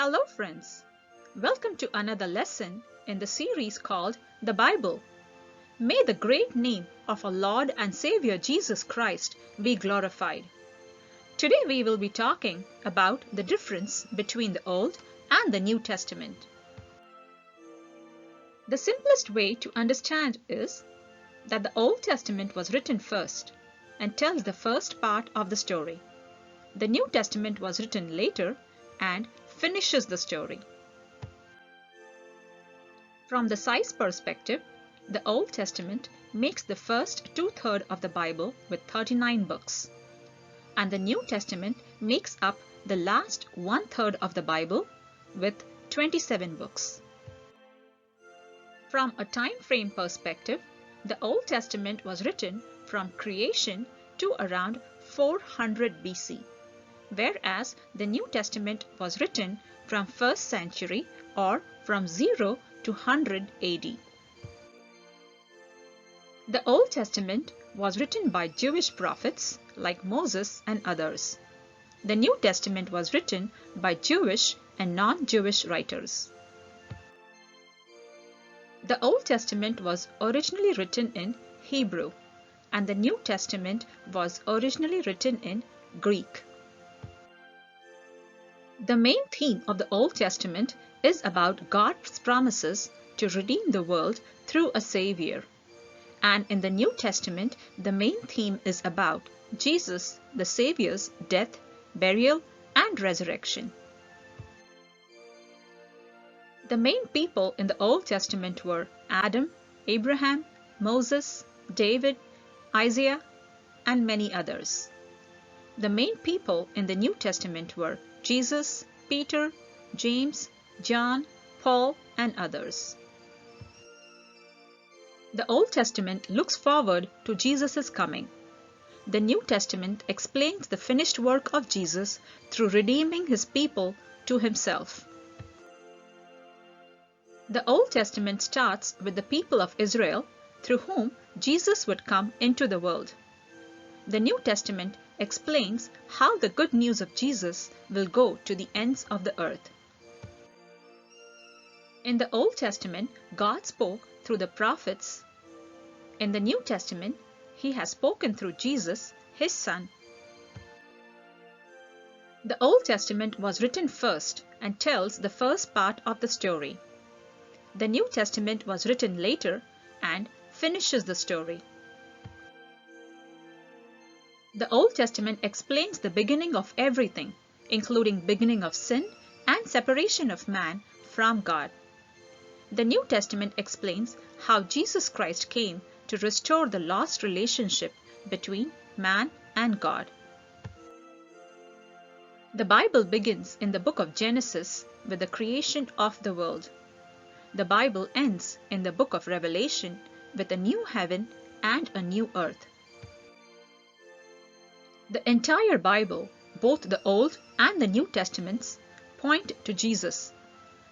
Hello friends, welcome to another lesson in the series called The Bible. May the great name of our Lord and Savior Jesus Christ be glorified. Today we will be talking about the difference between the Old and the New Testament. The simplest way to understand is that the Old Testament was written first and tells the first part of the story. The New Testament was written later and finishes the story. From the size perspective, the Old Testament makes the first two-thirds of the Bible with 39 books, and the New Testament makes up the last one-third of the Bible with 27 books. From a time frame perspective, the Old Testament was written from creation to around 400 BC. Whereas the New Testament was written from 1st century or from 0 to 100 AD. The Old Testament was written by Jewish prophets like Moses and others. The New Testament was written by Jewish and non-Jewish writers. The Old Testament was originally written in Hebrew, and the New Testament was originally written in Greek. The main theme of the Old Testament is about God's promises to redeem the world through a Savior. And in the New Testament, the main theme is about Jesus, the Savior's death, burial, and resurrection. The main people in the Old Testament were Adam, Abraham, Moses, David, Isaiah, and many others. The main people in the New Testament were Jesus, Peter, James, John, Paul, and others. The Old Testament looks forward to Jesus' coming. The New Testament explains the finished work of Jesus through redeeming his people to himself. The Old Testament starts with the people of Israel, through whom Jesus would come into the world. The New Testament explains how the good news of Jesus will go to the ends of the earth. In the Old Testament, God spoke through the prophets. In the New Testament, He has spoken through Jesus, His Son. The Old Testament was written first and tells the first part of the story. The New Testament was written later and finishes the story. The Old Testament explains the beginning of everything, including beginning of sin and separation of man from God. The New Testament explains how Jesus Christ came to restore the lost relationship between man and God. The Bible begins in the book of Genesis with the creation of the world. The Bible ends in the book of Revelation with a new heaven and a new earth. The entire Bible, both the Old and the New Testaments, point to Jesus.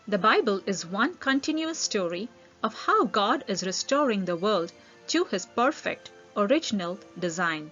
The Bible is one continuous story of how God is restoring the world to His perfect, original design.